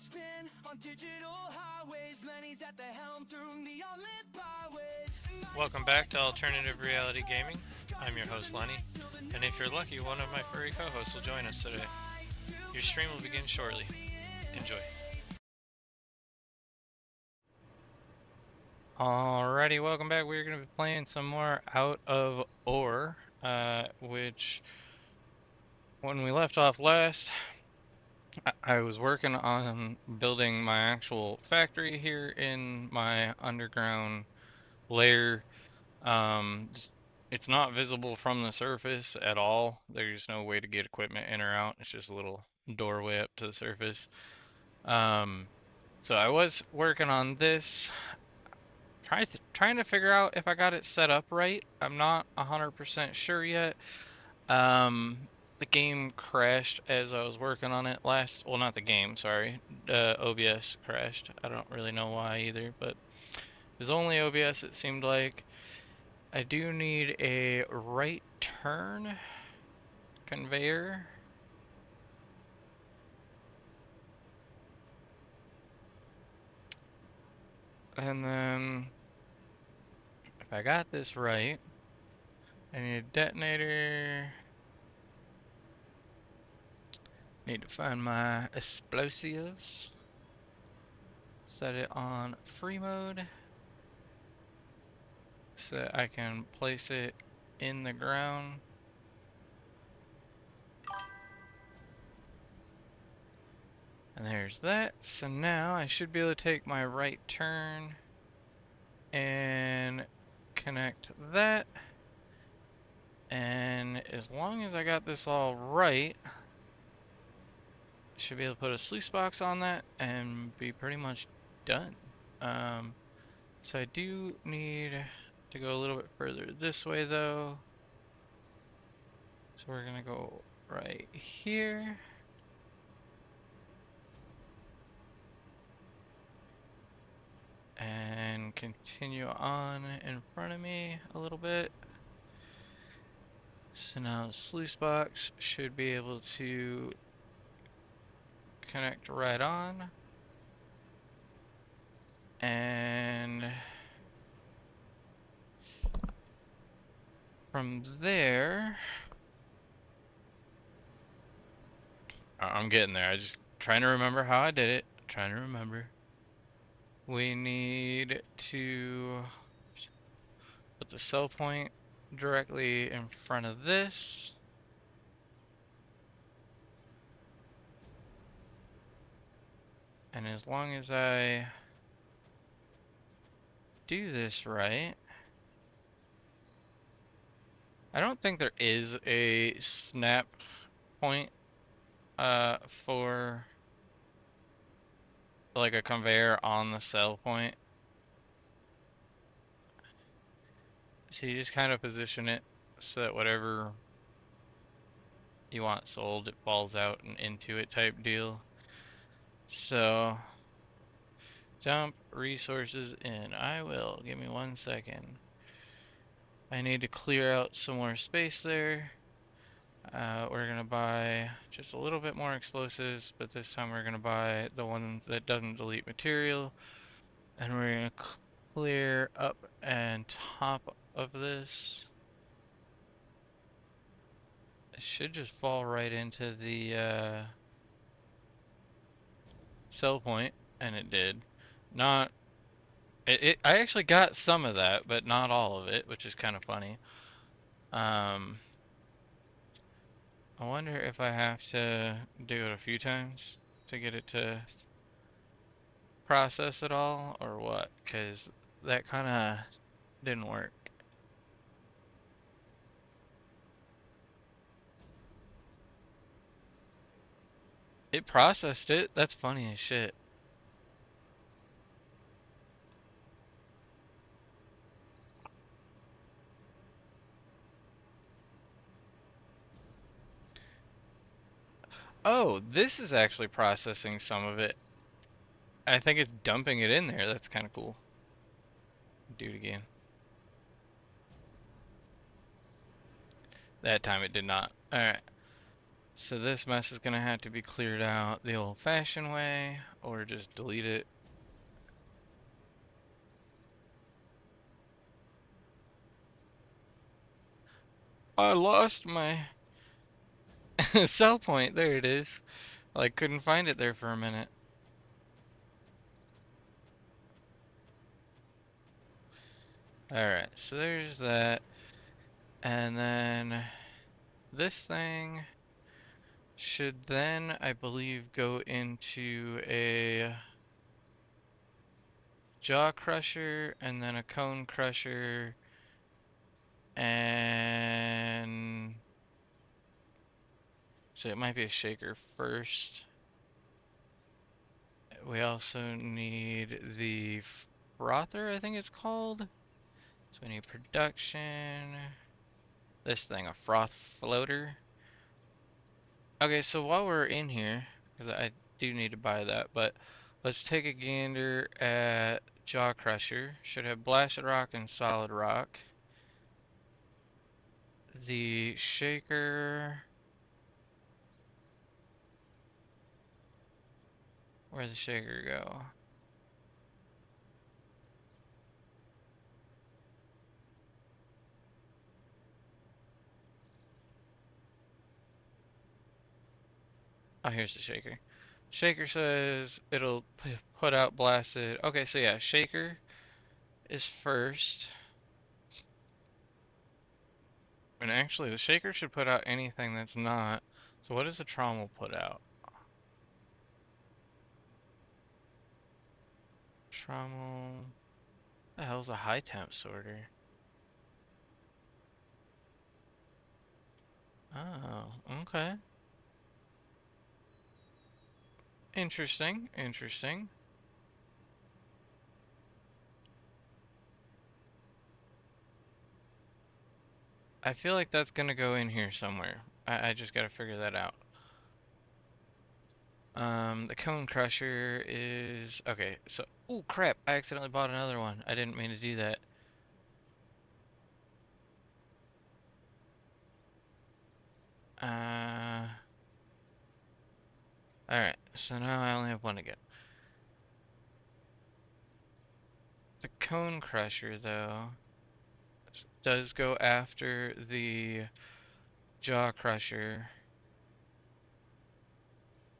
spin on digital highways. Lenny's at the helm through neon lit byways. Welcome back to Alternative Reality Gaming. I'm your host Lenny, and if you're lucky, one of my furry co-hosts will join us today. Your stream will begin shortly. Enjoy. Alrighty, welcome back. We're going to be playing some more Out of Ore, which, when we left off last, I was working on building my actual factory here in my underground lair. It's not visible from the surface at all. There's no way to get equipment in or out. It's just a little doorway up to the surface. So I was working on this, trying to figure out if I got it set up right. I'm not 100% sure yet. The game crashed as I was working on it last. Well, not the game, sorry. OBS crashed. I don't really know why either, but it was only OBS, it seemed like. I do need a right turn conveyor. And then, if I got this right, I need a detonator. Need to find my explosives. Set it on free mode so that I can place it in the ground. And there's that. So now I should be able to take my right turn and connect that. And as long as I got this all right, I should be able to put a sluice box on that and be pretty much done. So I do need to go a little bit further this way though. So we're gonna go right here. And continue on in front of me a little bit. So now the sluice box should be able to connect right on. And from there, I'm getting there. I just trying to remember how I did it. Trying to remember. We need to put the cell point directly in front of this. And as long as I do this right, I don't think there is a snap point for like a conveyor on the cell point. So you just kind of position it so that whatever you want sold, it falls out and into it type deal. So dump resources in. I will. Give me 1 second. I need to clear out some more space there. We're gonna buy just a little bit more explosives, but this time we're gonna buy the one that doesn't delete material. And we're gonna clear up and top of this. It should just fall right into the cell point, and it did. Not I actually got some of that, but not all of it, which is kind of funny. I wonder if I have to do it a few times to get it to process it all, or what, because that kind of didn't work. It processed it. That's funny as shit. Oh, this is actually processing some of it. I think it's dumping it in there. That's kind of cool. Do it again. That time it did not. Alright. So this mess is gonna have to be cleared out the old-fashioned way, or just delete it. I lost my sell point. There it is. Like, couldn't find it there for a minute. Alright, so there's that. And then this thing should then, I believe, go into a jaw crusher and then a cone crusher and so it might be a shaker first. We also need the frother, I think it's called. So we need production. This thing, a froth floater. Okay, so while we're in here, because I do need to buy that, but let's take a gander at Jaw Crusher. Should have blasted rock and solid rock. The shaker. Where'd the shaker go? Oh, here's the shaker. Shaker says it'll put out blasted. Okay, so yeah, shaker is first. And actually, the shaker should put out anything that's not. So what does the trommel put out? Trommel. The hell's a high temp sorter? Oh, okay. Interesting, interesting. I feel like that's gonna go in here somewhere. I just gotta figure that out. The cone crusher is okay. So, oh crap! I accidentally bought another one. I didn't mean to do that. All right. So now I only have one again. The cone crusher, though, does go after the jaw crusher.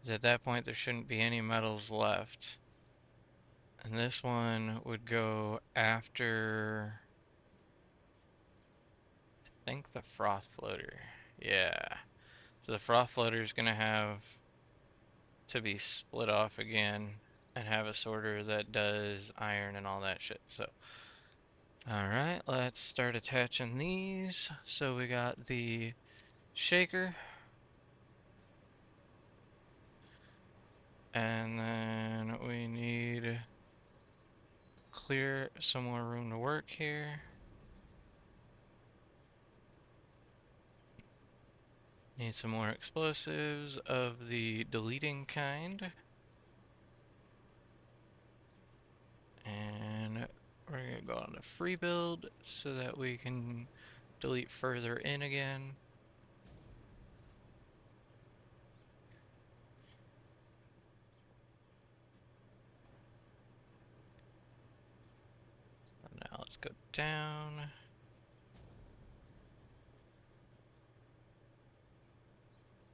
At that point, there shouldn't be any metals left. And this one would go after, I think, the froth floater. Yeah. So the froth floater is going to have to be split off again and have a sorter that does iron and all that shit. So, alright, let's start attaching these. So we got the shaker. And then we need clear some more room to work here. Need some more explosives of the deleting kind. And we're gonna go on to free build so that we can delete further in again. Now let's go down.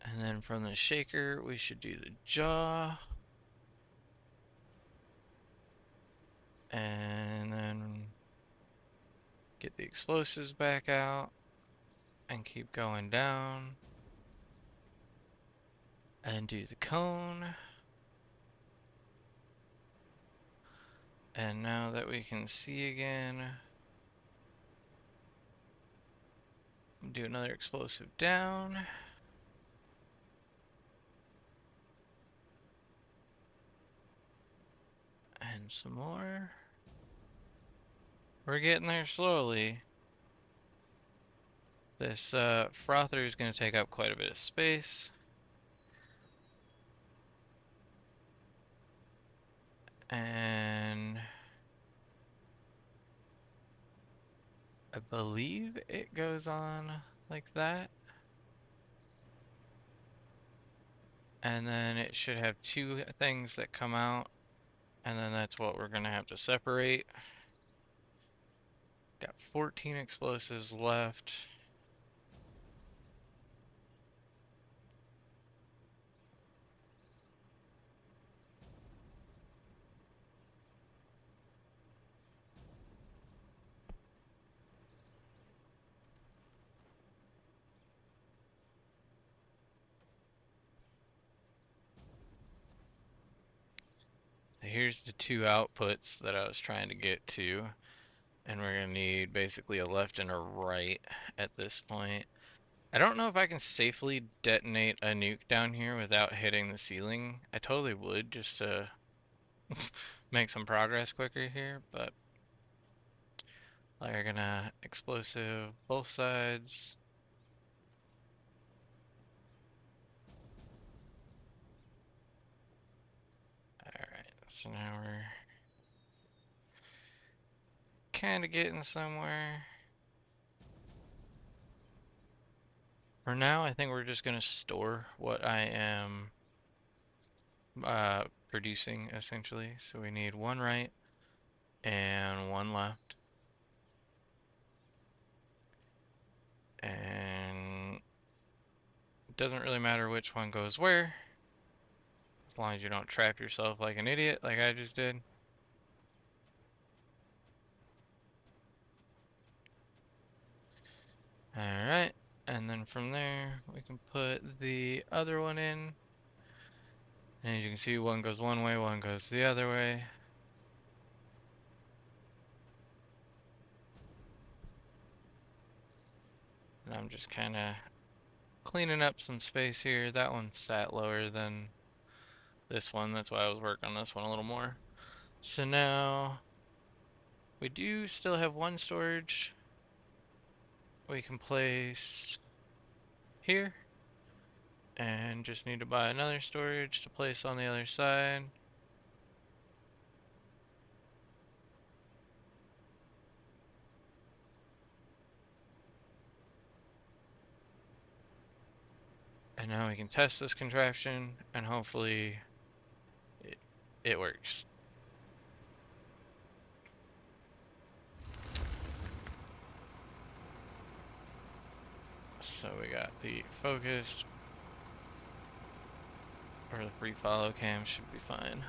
And then from the shaker, we should do the jaw. And then get the explosives back out and keep going down. And do the cone. And now that we can see again, do another explosive down. And some more. We're getting there slowly. This frother is going to take up quite a bit of space. And I believe it goes on like that. And then it should have two things that come out, and then that's what we're gonna have to separate. Got 14 explosives left. Here's the two outputs that I was trying to get to, and we're gonna need basically a left and a right at this point. I don't know if I can safely detonate a nuke down here without hitting the ceiling. I totally would, just to make some progress quicker here, but we're gonna explosive both sides. Alright, so now we're kind of getting somewhere. For now, I think we're just gonna store what I am producing, essentially. So we need one right and one left. And it doesn't really matter which one goes where, as long as you don't trap yourself like an idiot like I just did. Alright, and then from there we can put the other one in. And as you can see, one goes one way, one goes the other way. And I'm just kind of cleaning up some space here. That one sat lower than this one, that's why I was working on this one a little more. So now we do still have one storage we can place here, and just need to buy another storage to place on the other side. And now we can test this contraption, and hopefully it works. So we got the focused, or the free follow cam should be fine.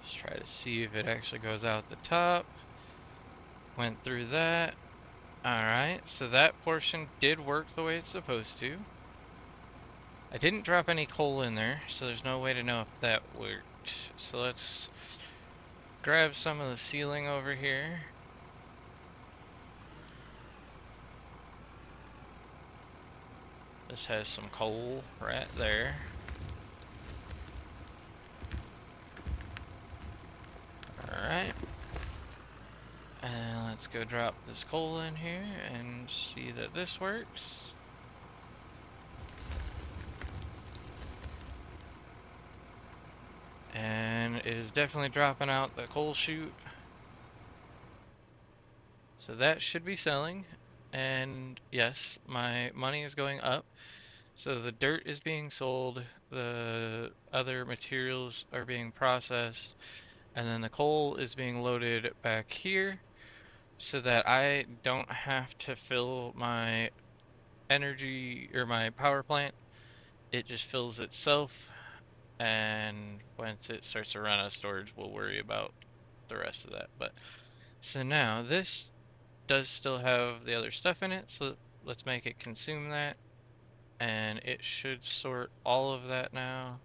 Just try to see if it actually goes out the top. Went through that. Alright, so that portion did work the way it's supposed to. I didn't drop any coal in there, so there's no way to know if that worked. So let's grab some of the ceiling over here. This has some coal right there. Alright. And let's go drop this coal in here and see that this works. And it is definitely dropping out the coal chute. So that should be selling. And yes, my money is going up. So the dirt is being sold, the other materials are being processed, and then the coal is being loaded back here so that I don't have to fill my energy or my power plant. It just fills itself, and once it starts to run out of storage, we'll worry about the rest of that. But so now this does still have the other stuff in it, so let's make it consume that, and it should sort all of that now.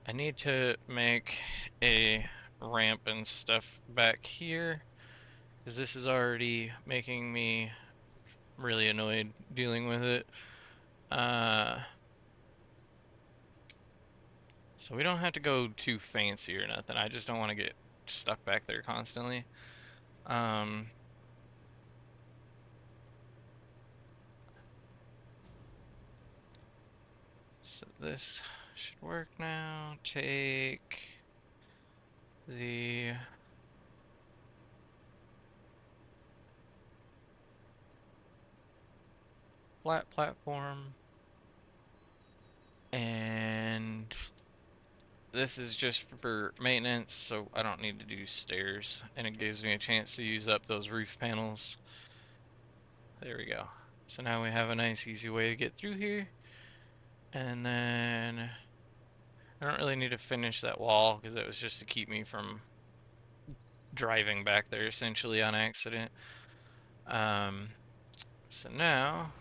I need to make a ramp and stuff back here, because this is already making me really annoyed dealing with it. So we don't have to go too fancy or nothing. I just don't want to get stuck back there constantly. So this should work now. Take the flat platform, and this is just for maintenance, so I don't need to do stairs, and it gives me a chance to use up those roof panels. There we go. So now we have a nice easy way to get through here. And then I don't really need to finish that wall because it was just to keep me from driving back there essentially on accident. So now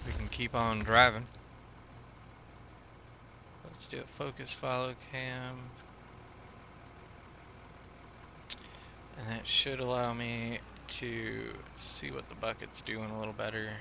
we can keep on driving. Let's do a focus follow cam. And that should allow me to see what the bucket's doing a little better.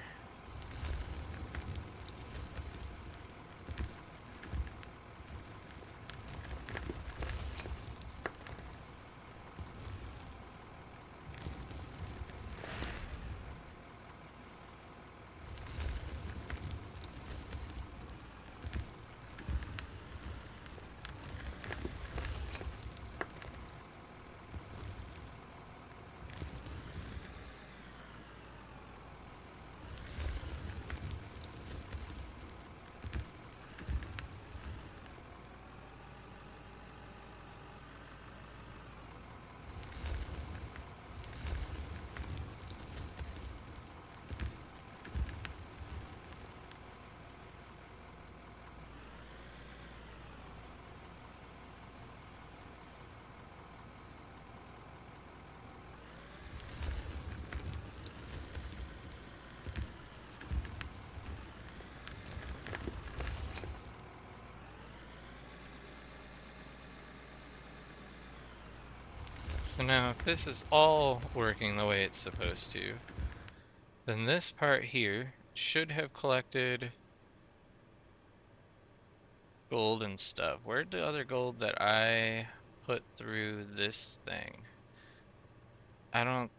So now if this is all working the way it's supposed to, then this part here should have collected gold and stuff. Where'd the other gold that I put through this thing? I don't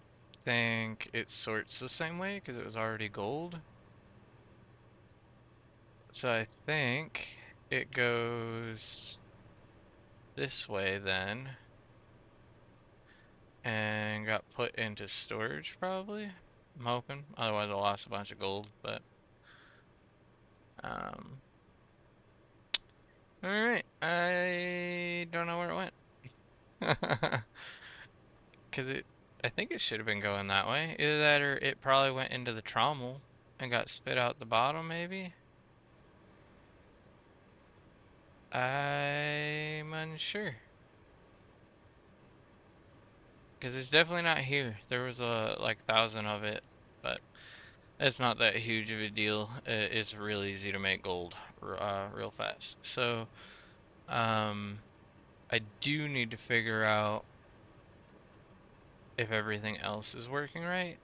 think it sorts the same way because it was already gold. So I think it goes this way then and got put into storage probably. I'm hoping. Otherwise I lost a bunch of gold, but alright. I don't know where it went. Cause I think it should have been going that way. Either that or it probably went into the trommel and got spit out the bottom maybe. I'm unsure. Because it's definitely not here. There was like 1,000 of it, but it's not that huge of a deal. It's real easy to make gold real fast. So I do need to figure out if everything else is working right.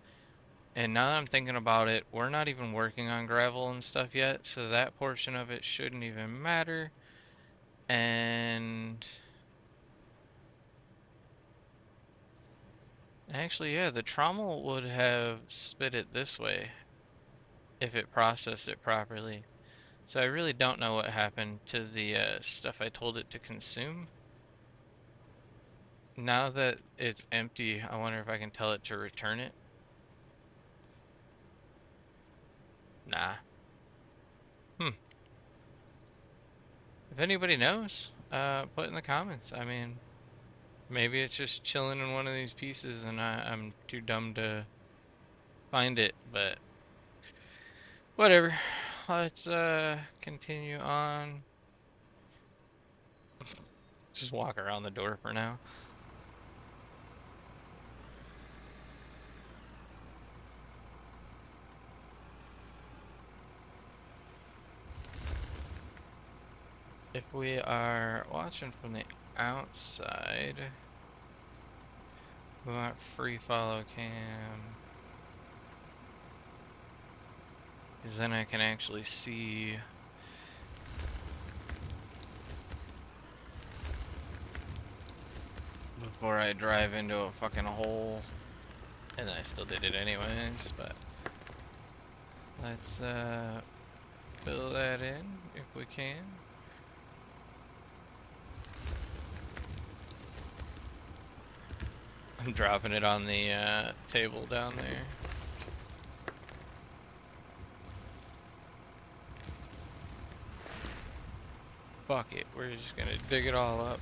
And now that I'm thinking about it, we're not even working on gravel and stuff yet, so that portion of it shouldn't even matter. And actually, yeah, the trommel would have spit it this way if it processed it properly. So I really don't know what happened to the stuff I told it to consume. Now that it's empty, I wonder if I can tell it to return it. Nah. If anybody knows, put in the comments. I mean, maybe it's just chilling in one of these pieces and I'm too dumb to find it, but whatever. Let's continue on. Just walk around the door for now. If we are watching from the outside, we want free follow cam. Because then I can actually see before I drive into a fucking hole. And I still did it anyways, but let's fill that in if we can. I'm dropping it on the table down there. Fuck it, we're just gonna dig it all up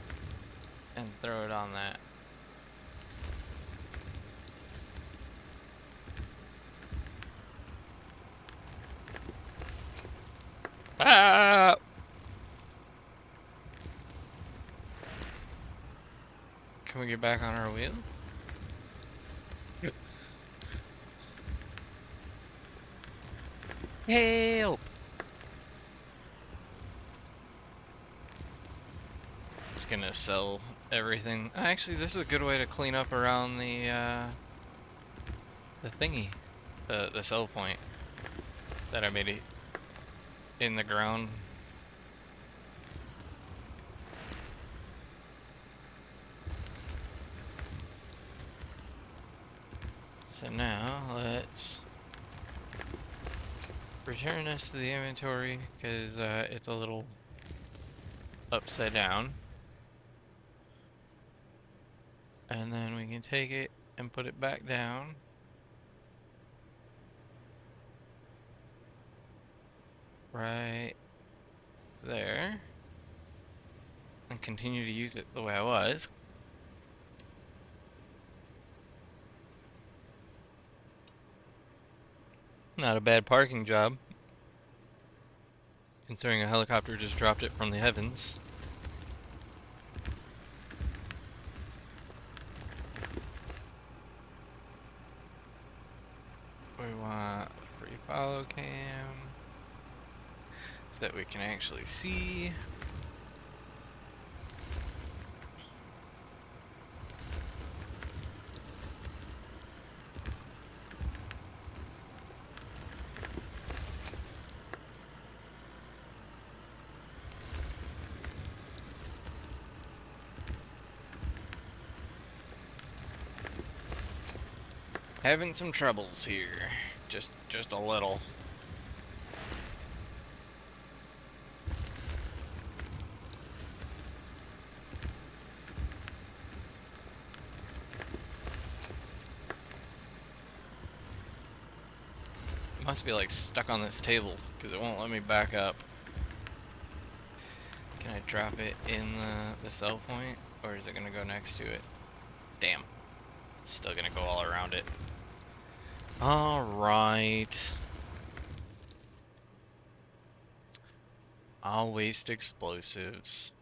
and throw it on that. Ah! Can we get back on our wheel? Yep. Help! It's gonna sell everything. Actually, this is a good way to clean up around the thingy, the sell point that I made it in the ground. So now let's return this to the inventory because it's a little upside down. And then we can take it and put it back down. Right there. And continue to use it the way I was. Not a bad parking job, considering a helicopter just dropped it from the heavens. We want free follow cam so that we can actually see. Having some troubles here, just a little. Must be like stuck on this table because it won't let me back up. Can I drop it in the sell point, or is it gonna go next to it? Damn, it's still gonna go all around it. All right. I'll waste explosives.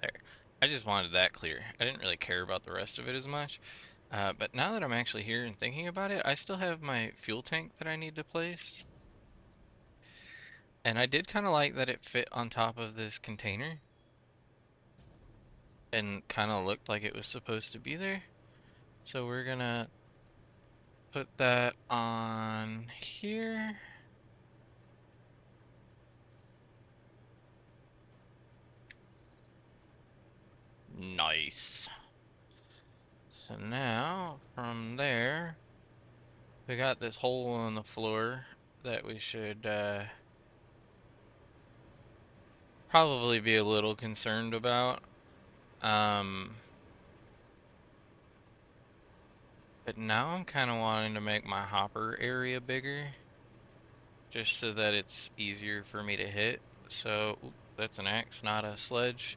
There. I just wanted that clear. I didn't really care about the rest of it as much. But now that I'm actually here and thinking about it, I still have my fuel tank that I need to place. And I did kind of like that it fit on top of this container. And kind of looked like it was supposed to be there. So we're gonna put that on here. Nice. So now, from there, we got this hole in the floor that we should probably be a little concerned about. But now I'm kind of wanting to make my hopper area bigger, just so that it's easier for me to hit. So, oop, that's an axe, not a sledge.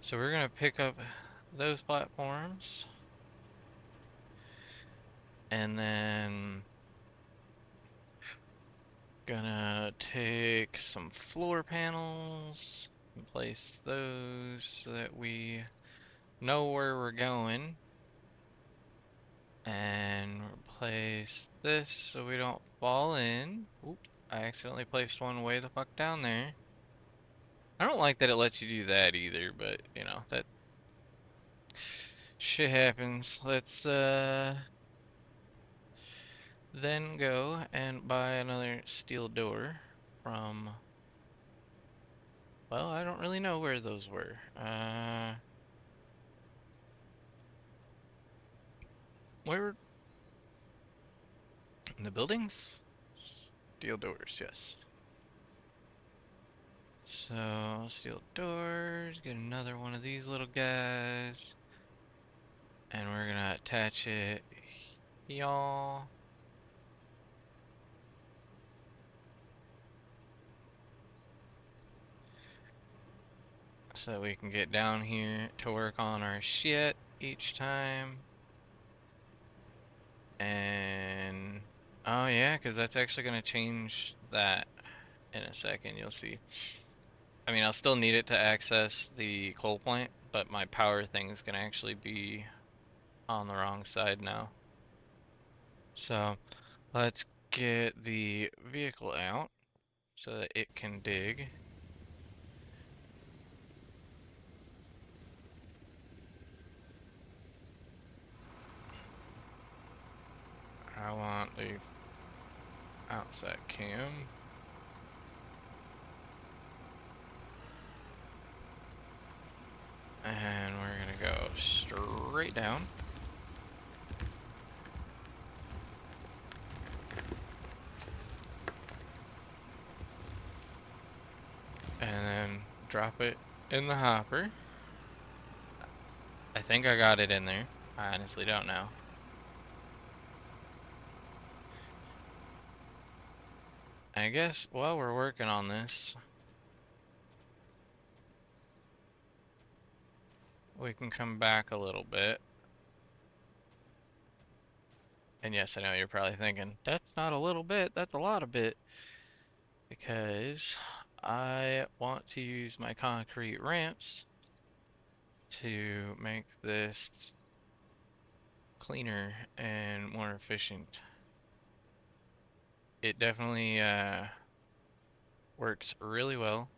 So we're gonna pick up those platforms. And then gonna take some floor panels and place those so that we know where we're going. And place this so we don't fall in. Oop, I accidentally placed one way the fuck down there. I don't like that it lets you do that either, but you know, that shit happens. Let's then go and buy another steel door from, well, I don't really know where those were. Where? In the buildings? Steel doors, yes. So, steel doors, get another one of these little guys. And we're gonna attach it, y'all. So that we can get down here to work on our shit each time. And, oh yeah, because that's actually gonna change that in a second, you'll see. I mean, I'll still need it to access the coal plant, but my power thing is gonna actually be on the wrong side now. So let's get the vehicle out so that it can dig. I want the outside cam. And we're gonna go straight down. And then drop it in the hopper. I think I got it in there. I honestly don't know. I guess while we're working on this, we can come back a little bit. And yes, I know you're probably thinking, that's not a little bit, that's a lot of bit. Because I want to use my concrete ramps to make this cleaner and more efficient. It definitely works really well.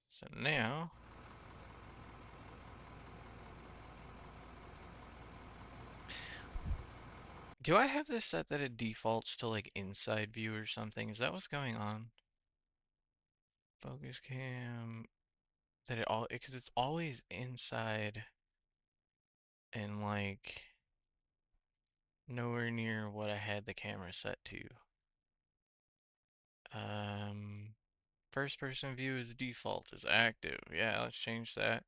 So now, do I have this set that it defaults to like inside view or something? Is that what's going on? Focus cam, that it all, because it's always inside and like nowhere near what I had the camera set to. First person view is default, is active. Yeah, let's change that.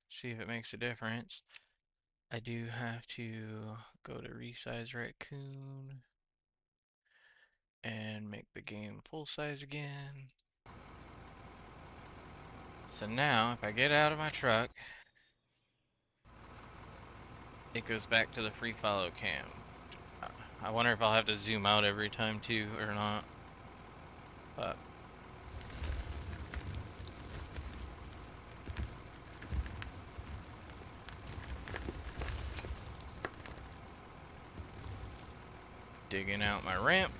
See if it makes a difference. I do have to go to resize raccoon and make the game full size again. So now, if I get out of my truck, it goes back to the free follow cam. I wonder if I'll have to zoom out every time too, or not. But digging out my ramp.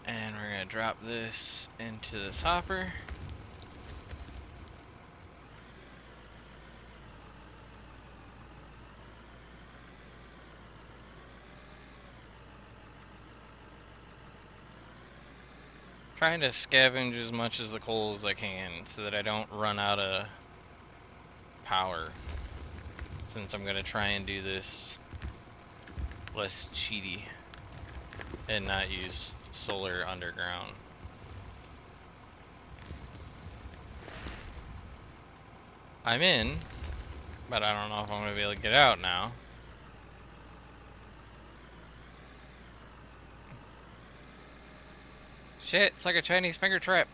And we're gonna drop this into this hopper. Trying to scavenge as much as the coal as I can so that I don't run out of power, since I'm gonna try and do this less cheaty and not use solar underground. I'm in, but I don't know if I'm gonna be able to get out now. Shit, it's like a Chinese finger trap.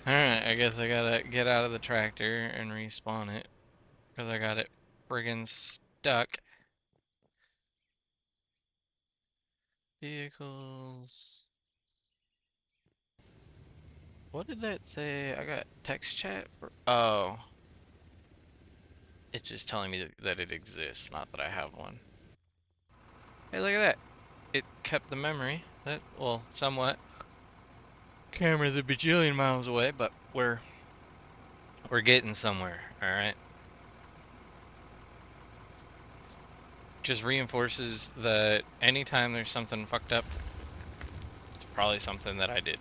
Alright, I guess I gotta get out of the tractor and respawn it, because I got it friggin' stuck. Vehicles. What did that say? I got text chat for, oh. It's just telling me that it exists, not that I have one. Hey, look at that. It kept the memory. That, well, somewhat. Camera's a bajillion miles away, but we're We're getting somewhere, alright? Just reinforces that anytime there's something fucked up, it's probably something that I did.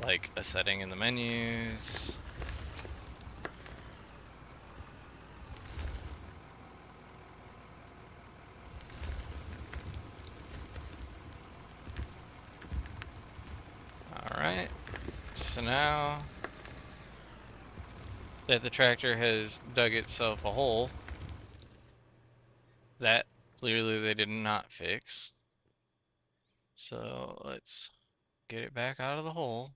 Like a setting in the menus. Alright, so now that the tractor has dug itself a hole, that clearly they did not fix. So let's get it back out of the hole.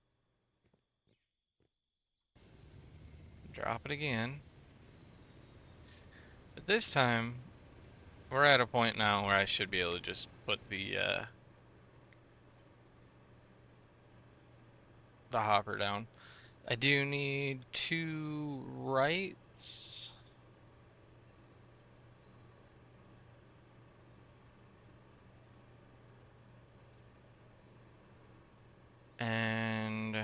Drop it again. But this time, we're at a point now where I should be able to just put the hopper down. I do need 2 rights. And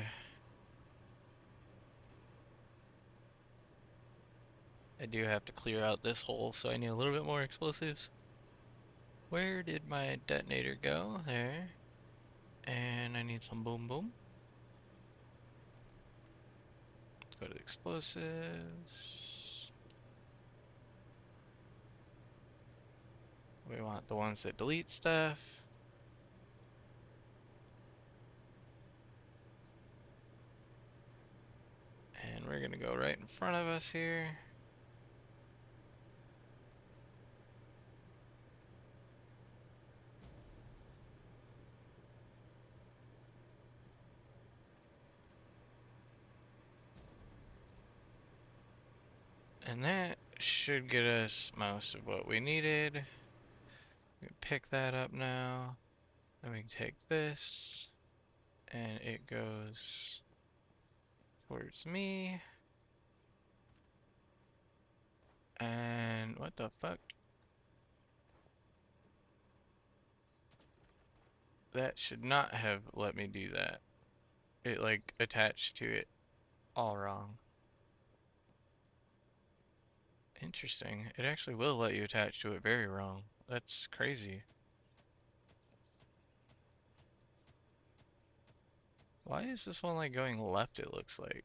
I do have to clear out this hole, so I need a little bit more explosives. Where did my detonator go? There. And I need some boom boom. Let's go to the explosives. We want the ones that delete stuff. And we're gonna go right in front of us here. And that should get us most of what we needed. We can pick that up now. Then we can take this, and it goes towards me. And what the fuck? That should not have let me do that. It like attached to it all wrong. Interesting. It actually will let you attach to it very wrong. That's crazy. Why is this one like going left, it looks like?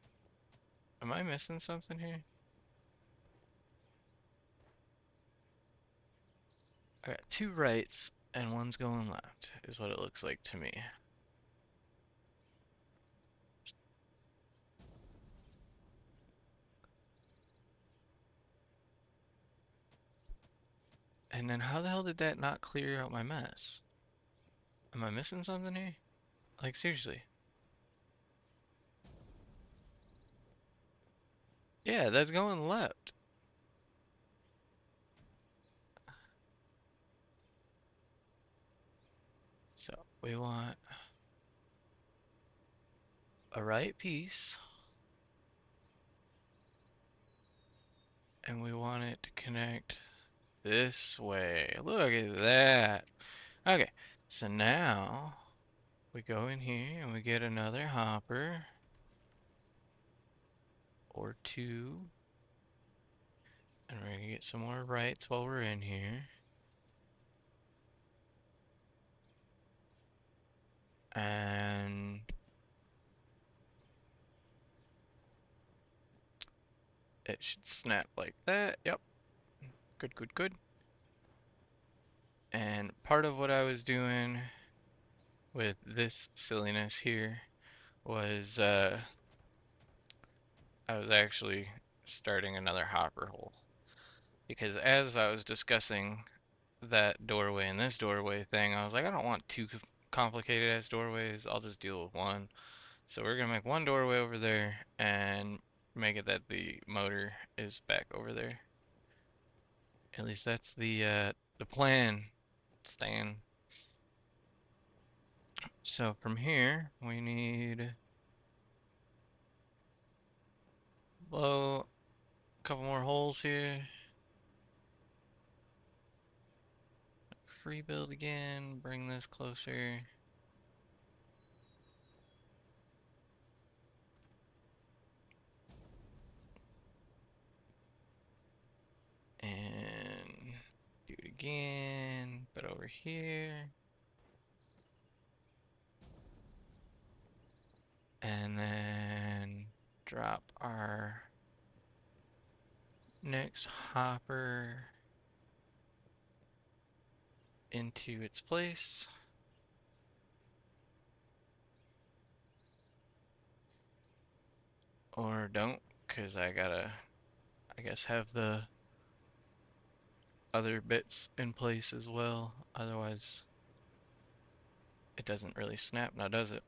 Am I missing something here? I got 2 rights and one's going left, is what it looks like to me. And then how the hell did that not clear out my mess? Am I missing something here? Like seriously. Yeah, that's going left. So we want a right piece. And we want it to connect this way. Look at that. Okay, so now we go in here and we get another hopper or 2. And we're gonna get some more rights while we're in here. And it should snap like that. Yep. Good, good, good. And part of what I was doing with this silliness here was I was actually starting another hopper hole. Because as I was discussing that doorway and this doorway thing, I was like, I don't want 2 complicated ass doorways. I'll just deal with one. So we're gonna make one doorway over there and make it that the motor is back over there. At least that's the plan, Stan. So from here we need blow a couple more holes here. Free build again, bring this closer. And do it again, but over here. And then drop our next hopper into its place. Or don't, because I gotta, I guess, have the other bits in place as well. Otherwise, it doesn't really snap now, does it?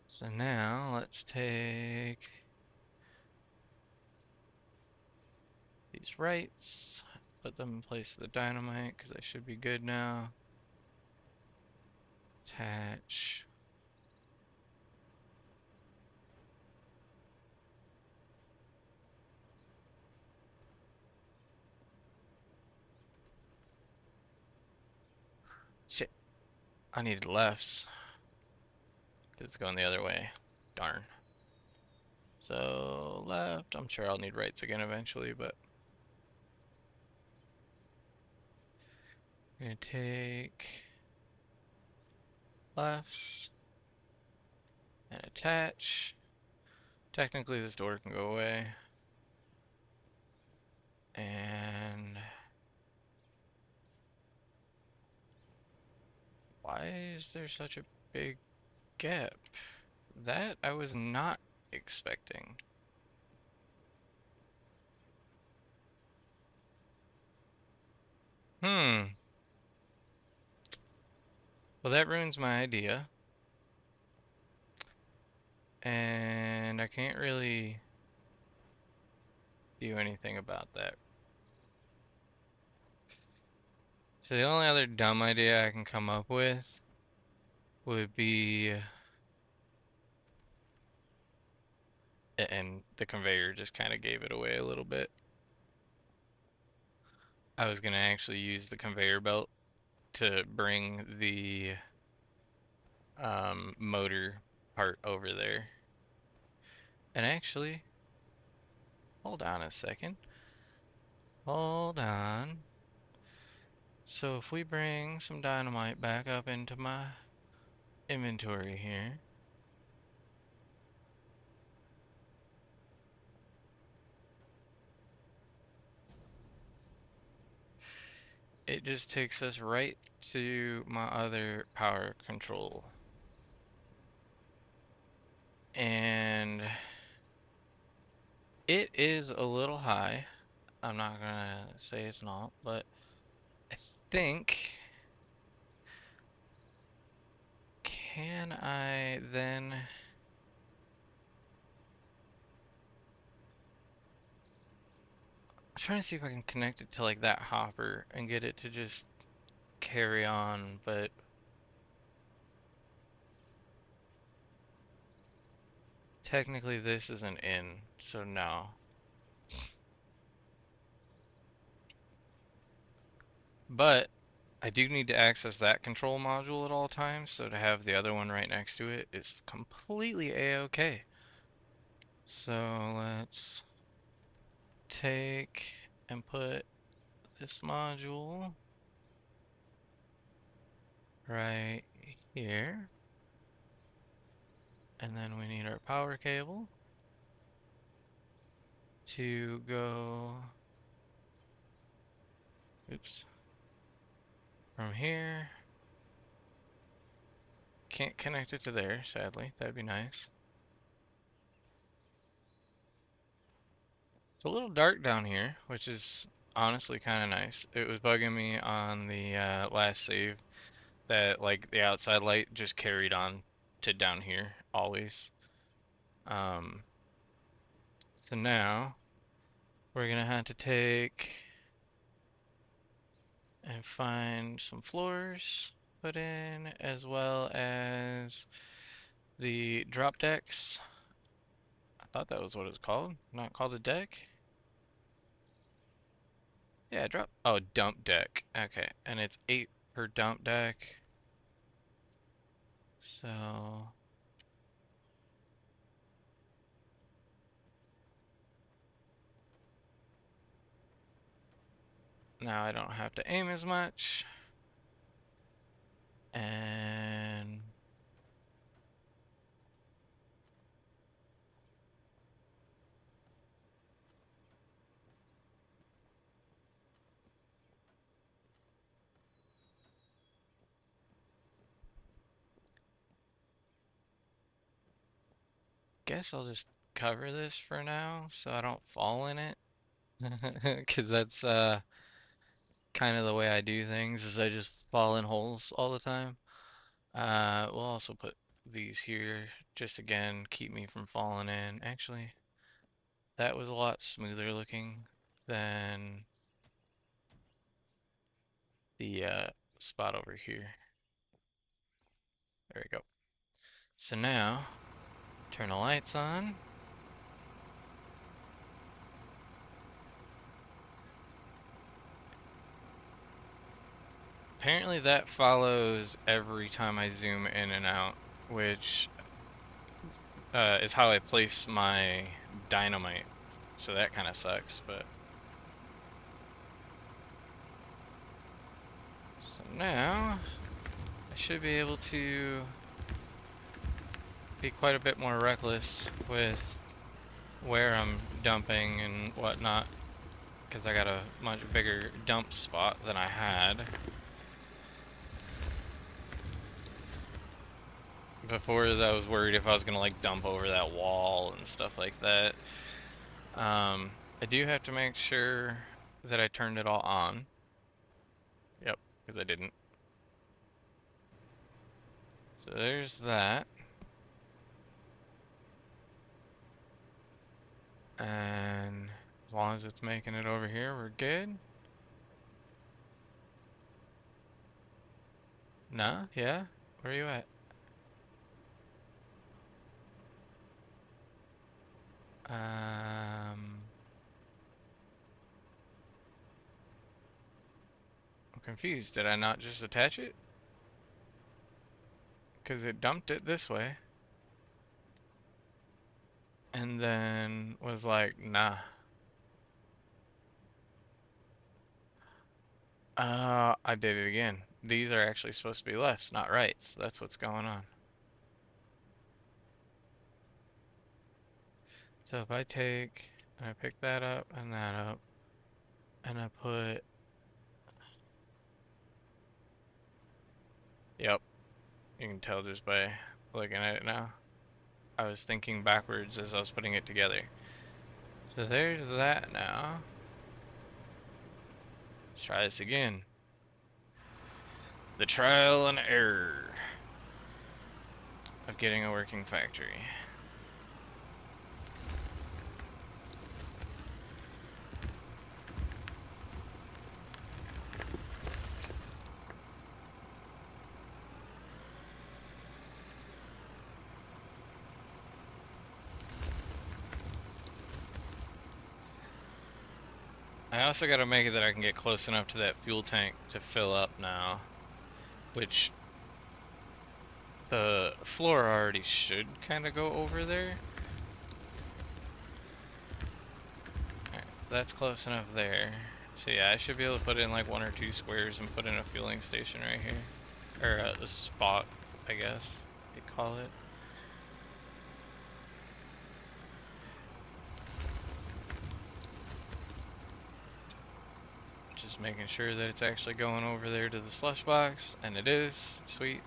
So now let's take these rights, put them in place of the dynamite, because they should be good now. Attach. Shit, I needed lefts. It's going the other way. Darn. So left, I'm sure I'll need rights again eventually, but I'm gonna take lefts and attach. Technically this door can go away. And why is there such a big gap? That I was not expecting. Hmm. Well, that ruins my idea. And I can't really do anything about that. So the only other dumb idea I can come up with would be, and the conveyor just kind of gave it away a little bit. I was gonna actually use the conveyor belt to bring the motor part over there. And actually, hold on a second. Hold on. So if we bring some dynamite back up into my inventory here. It just takes us right to my other power control. And it is a little high. I'm not gonna say it's not, but I think, can I then I'm trying to see if I can connect it to like that hopper and get it to just carry on, but technically this isn't in, so no. But I do need to access that control module at all times, so to have the other one right next to it is completely a-okay. So let's take and put this module right here. And then we need our power cable to go, oops, from here. Can't connect it to there, sadly. That'd be nice. It's a little dark down here, which is honestly kind of nice. It was bugging me on the last save that like the outside light just carried on to down here always. Um, so now we're gonna have to take and find some floors put in, as well as the drop decks. I thought that was what it's called, not called a deck. Yeah, drop. Oh, dump deck. Okay, and it's 8 per dump deck. So Now I don't have to aim as much. And guess I'll just cover this for now so I don't fall in it. Because that's kind of the way I do things, is I just fall in holes all the time. We'll also put these here, just again, keep me from falling in. Actually, that was a lot smoother looking than the spot over here. There we go. So now, turn the lights on. Apparently that follows every time I zoom in and out, which is how I place my dynamite. So that kind of sucks, but... So now, I should be able to be quite a bit more reckless with where I'm dumping and whatnot, because I got a much bigger dump spot than I had. Before I was worried if I was gonna like dump over that wall and stuff like that. I do have to make sure that I turned it all on. Yep, because I didn't. So there's that. And as long as it's making it over here, we're good. Nah, yeah? Where are you at? I'm confused. Did I not just attach it? Because it dumped it this way. And then was like, nah. I did it again. These are actually supposed to be lefts, not rights. That's what's going on. So if I take, and I pick that up and that up, and I put, yep, you can tell just by looking at it now. I was thinking backwards as I was putting it together. So there's that now. Let's try this again. The trial and error of getting a working factory. I also got to make it that I can get close enough to that fuel tank to fill up now, which the floor already should kind of go over there. Alright, that's close enough there. So yeah, I should be able to put in like 1 or 2 squares and put in a fueling station right here. Or a spot, I guess you'd call it. Just making sure that it's actually going over there to the slush box, and it is. Sweet.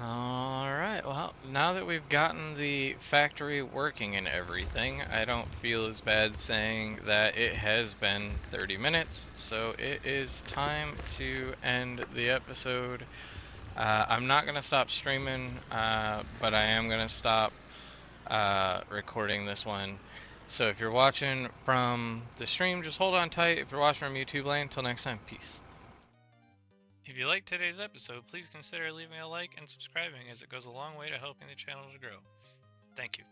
Alright, well, now that we've gotten the factory working and everything, I don't feel as bad saying that it has been 30 minutes, so it is time to end the episode. I'm not going to stop streaming, but I am going to stop recording this one. So if you're watching from the stream, just hold on tight. If you're watching from YouTube land, until next time, peace. If you liked today's episode, please consider leaving a like and subscribing, as it goes a long way to helping the channel to grow. Thank you.